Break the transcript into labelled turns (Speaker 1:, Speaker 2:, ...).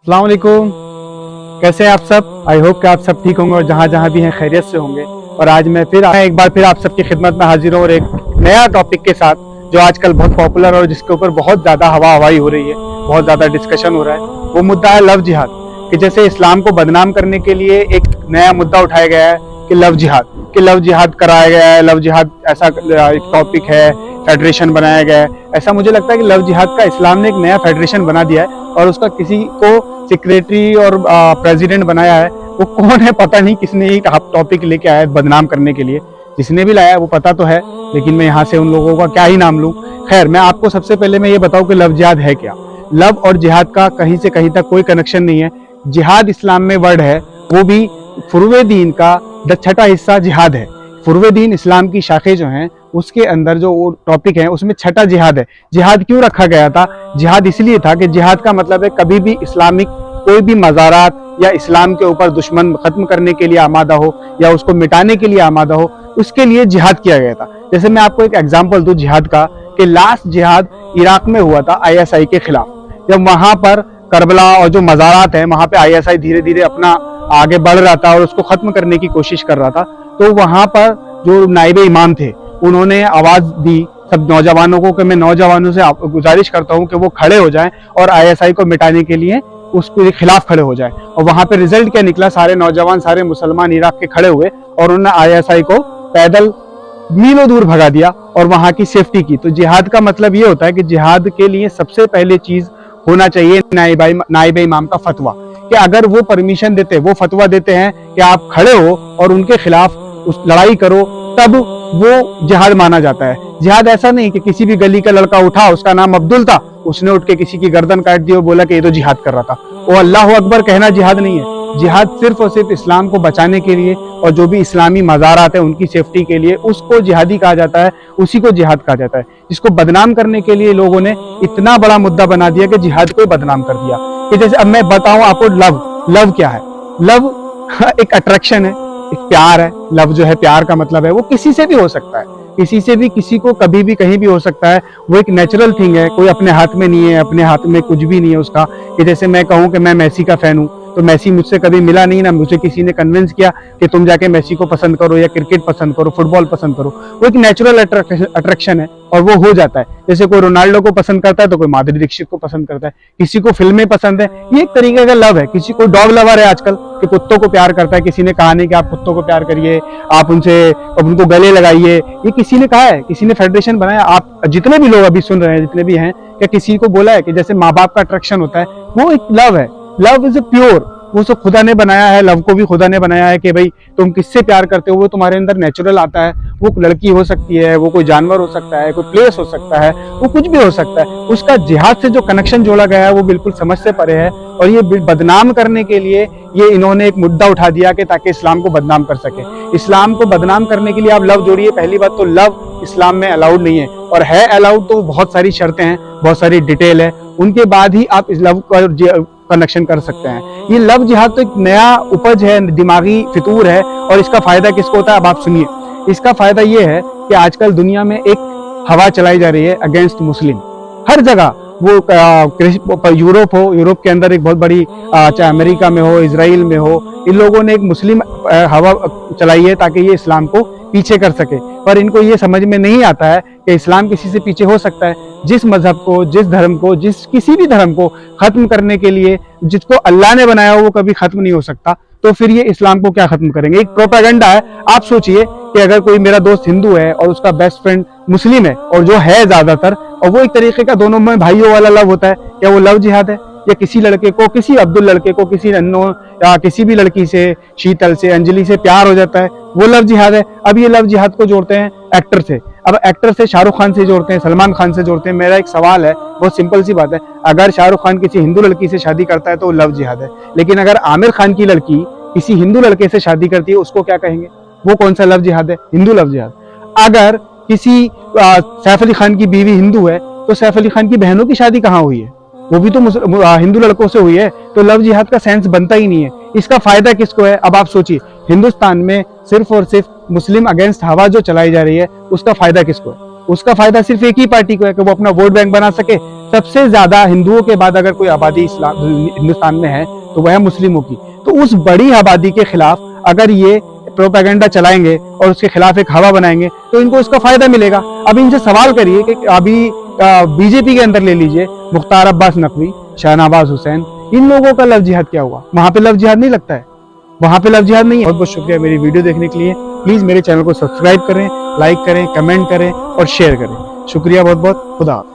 Speaker 1: अस्सलाम वालेकुम। कैसे हैं आप सब? आई होप कि आप सब ठीक होंगे और जहाँ जहाँ भी हैं खैरियत से होंगे। और आज मैं एक बार फिर आप सबकी खिदमत में हाजिर हूँ और एक नया टॉपिक के साथ जो आजकल बहुत पॉपुलर और जिसके ऊपर बहुत ज़्यादा हवा हवाई हो रही है, बहुत ज़्यादा डिस्कशन हो रहा है। वो मुद्दा है लव जिहाद। कि जैसे इस्लाम को बदनाम करने के लिए एक नया मुद्दा उठाया गया है कि लव जिहाद कराया गया है। लव जिहाद ऐसा एक टॉपिक है, फेडरेशन बनाया गया है। ऐसा मुझे लगता है कि लव जिहाद का इस्लाम ने एक नया फेडरेशन बना दिया है और उसका किसी को सेक्रेटरी और प्रेसिडेंट बनाया है। वो कौन है पता नहीं, किसने ये टॉपिक लेके आया है बदनाम करने के लिए। जिसने भी लाया है वो पता तो है, लेकिन मैं यहाँ से उन लोगों का क्या ही नाम लूँ। खैर, मैं आपको सबसे पहले मैं ये बताऊँ कि लव जिहाद है क्या। लव और जिहाद का कहीं से कहीं तक कोई कनेक्शन नहीं है। जिहाद इस्लाम में वर्ड है, वो भी फुरवे दीन का छठा हिस्सा जिहाद है। फुरवे दीन इस्लाम की शाखें जो हैं उसके अंदर जो वो टॉपिक है उसमें छठा जिहाद है। जिहाद क्यों रखा गया था? जिहाद इसलिए था कि जिहाद का मतलब है कभी भी इस्लामिक कोई भी मज़ारात या इस्लाम के ऊपर दुश्मन खत्म करने के लिए आमादा हो या उसको मिटाने के लिए आमादा हो, उसके लिए जिहाद किया गया था। जैसे मैं आपको एक एग्जांपल दूं जिहाद का, कि लास्ट जिहाद इराक में हुआ था ISI के खिलाफ। जब वहां पर करबला और जो मज़ारात है वहां पे ISI धीरे धीरे अपना आगे बढ़ रहा था और उसको खत्म करने की कोशिश कर रहा था, तो वहां पर जो नाइब इमाम थे उन्होंने आवाज दी सब नौजवानों को कि मैं नौजवानों से गुजारिश करता हूं कि वो खड़े हो जाएं और ISI को मिटाने के लिए उसके खिलाफ खड़े हो जाएं। और वहां पे रिजल्ट क्या निकला? सारे नौजवान, सारे मुसलमान इराक के खड़े हुए और उन्होंने ISI को पैदल मीलों दूर भगा दिया और वहां की सेफ्टी की। तो जिहाद का मतलब ये होता है कि जिहाद के लिए सबसे पहले चीज होना चाहिए नाइब इमाम का फतवा, कि अगर वो परमिशन देते, वो फतवा देते हैं कि आप खड़े हो और उनके खिलाफ उस लड़ाई करो, तब वो जिहाद माना जाता है। जिहाद ऐसा नहीं कि किसी भी गली का लड़का उठा, उसका नाम अब्दुल था, उसने उठ के किसी की गर्दन काट दी और बोला कि ये तो जिहाद कर रहा था। वो अल्लाह अकबर कहना जिहाद नहीं है। जिहाद सिर्फ और सिर्फ इस्लाम को बचाने के लिए और जो भी इस्लामी मज़ारात है उनकी सेफ्टी के लिए, उसको जिहादी कहा जाता है, उसी को जिहाद कहा जाता है। जिसको बदनाम करने के लिए लोगों ने इतना बड़ा मुद्दा बना दिया कि जिहाद को बदनाम कर दिया। कि जैसे अब मैं बताऊं आपको, लव क्या है? लव एक अट्रैक्शन है, एक प्यार है। लव जो है, प्यार का मतलब है वो किसी से भी हो सकता है, किसी से भी, किसी को कभी भी कहीं भी हो सकता है। वो एक नेचुरल थिंग है, कोई अपने हाथ में नहीं है, अपने हाथ में कुछ भी नहीं है उसका। कि जैसे मैं कहूँ कि मैं मेसी का फैन हूँ, तो मेसी मुझसे कभी मिला नहीं, ना मुझे किसी ने कन्विंस किया कि तुम जाके मेसी को पसंद करो या क्रिकेट पसंद करो, फुटबॉल पसंद करो। वो एक नेचुरल अट्रैक्शन है और वो हो जाता है। जैसे कोई रोनाल्डो को पसंद करता है तो कोई माधुरी दीक्षित को पसंद करता है, किसी को फिल्में पसंद है, ये एक तरीके का लव है। किसी को डॉग लवर है आजकल कि कुत्तों को प्यार करता है। किसी ने कहा नहीं कि आप कुत्तों को प्यार करिए, आप उनको गले लगाइए, ये किसी ने कहा है, किसी ने फेडरेशन बनाया। आप जितने भी लोग अभी सुन रहे हैं, जितने भी हैं, क्या किसी को बोला है कि जैसे माँ बाप का अट्रैक्शन होता है, वो एक लव है। लव इज ए प्योर, वो सब खुदा ने बनाया है। लव को भी खुदा ने बनाया है कि भाई तुम किससे प्यार करते हो, वो तुम्हारे अंदर नेचुरल आता है। वो लड़की हो सकती है, वो कोई जानवर हो सकता है, कोई प्लेस हो सकता है, वो कुछ भी हो सकता है। उसका जिहाद से जो कनेक्शन जोड़ा गया है वो बिल्कुल समझ से परे है। और ये बदनाम करने के लिए ये इन्होंने एक मुद्दा उठा दिया कि ताकि इस्लाम को बदनाम कर सके। इस्लाम को बदनाम करने के लिए आप लव जोड़िए। पहली बात तो लव इस्लाम में अलाउड नहीं है, और है अलाउड तो बहुत सारी शर्तें हैं, बहुत सारी डिटेल है, उनके बाद ही आप इस लव का कनेक्शन कर सकते हैं। ये लव जिहाद तो एक नया उपज है, दिमागी फितूर है। और इसका फायदा किसको होता है, अब आप सुनिए। इसका फायदा ये है कि आजकल दुनिया में एक हवा चलाई जा रही है अगेंस्ट मुस्लिम। हर जगह, वो यूरोप हो, यूरोप के अंदर एक बहुत बड़ी, चाहे अमेरिका में हो, इजराइल में हो, इन लोगों ने एक मुस्लिम हवा चलाई है ताकि ये इस्लाम को पीछे कर सके। पर इनको ये समझ में नहीं आता है कि इस्लाम किसी से पीछे हो सकता है। जिस मजहब को, जिस धर्म को, किसी भी धर्म को खत्म करने के लिए, जिसको अल्लाह ने बनाया हो, वो कभी खत्म नहीं हो सकता। तो फिर ये इस्लाम को क्या खत्म करेंगे? एक प्रोपेगेंडा है। आप सोचिए कि अगर कोई मेरा दोस्त हिंदू है और उसका बेस्ट फ्रेंड मुस्लिम है, और जो है ज्यादातर, और वो एक तरीके का दोनों में भाइयों वाला लव होता है, क्या वो लव जिहाद है? या किसी लड़के को, किसी अब्दुल लड़के को किसी अन्नो या किसी भी लड़की से, शीतल से, अंजलि से प्यार हो जाता है, वो लव जिहाद है। अब ये लव जिहाद को जोड़ते हैं एक्टर से। अब एक्टर से शाहरुख खान से जोड़ते हैं, सलमान खान से जोड़ते हैं। मेरा एक सवाल है, बहुत सिंपल सी बात है, अगर शाहरुख खान किसी हिंदू लड़की से शादी करता है तो लव जिहाद है, लेकिन अगर आमिर खान की लड़की किसी हिंदू लड़के से शादी करती है, उसको क्या कहेंगे? वो कौन सा लव जिहाद है? हिंदू लव जिहाद। अगर किसी सैफ अली खान की बीवी हिंदू है, तो सैफ अली खान की बहनों की शादी कहाँ हुई है? वो भी तो हिंदू लड़कों से हुई है। तो लव जिहाद का सेंस बनता ही नहीं है। इसका फायदा किसको है? अब आप सोचिए, हिंदुस्तान में सिर्फ और सिर्फ मुस्लिम अगेंस्ट हवा जो चलाई जा रही है, उसका फायदा किसको है? उसका फायदा सिर्फ एक ही पार्टी को है कि वो अपना वोट बैंक बना सके, सबसे ज्यादा हिंदुओं के बाद अगर कोई आबादी इस्लाम हिंदुस्तान में है तो वह है मुस्लिमों की। तो उस बड़ी आबादी के खिलाफ अगर ये प्रोपेगेंडा चलाएंगे और उसके खिलाफ एक हवा बनाएंगे तो इनको इसका फायदा मिलेगा। अब इनसे सवाल करिए कि अभी बीजेपी के अंदर ले लीजिए मुख्तार अब्बास नकवी, शहनवाज हुसैन, इन लोगों का लव जिहाद क्या हुआ? वहां पे लव जिहाद नहीं लगता है, वहां पे लव जिहाद नहीं है। बहुत बहुत शुक्रिया मेरी वीडियो देखने के लिए। प्लीज मेरे चैनल को सब्सक्राइब करें, लाइक करें, कमेंट करें और शेयर करें। शुक्रिया बहुत बहुत। खुदा हाफिज़।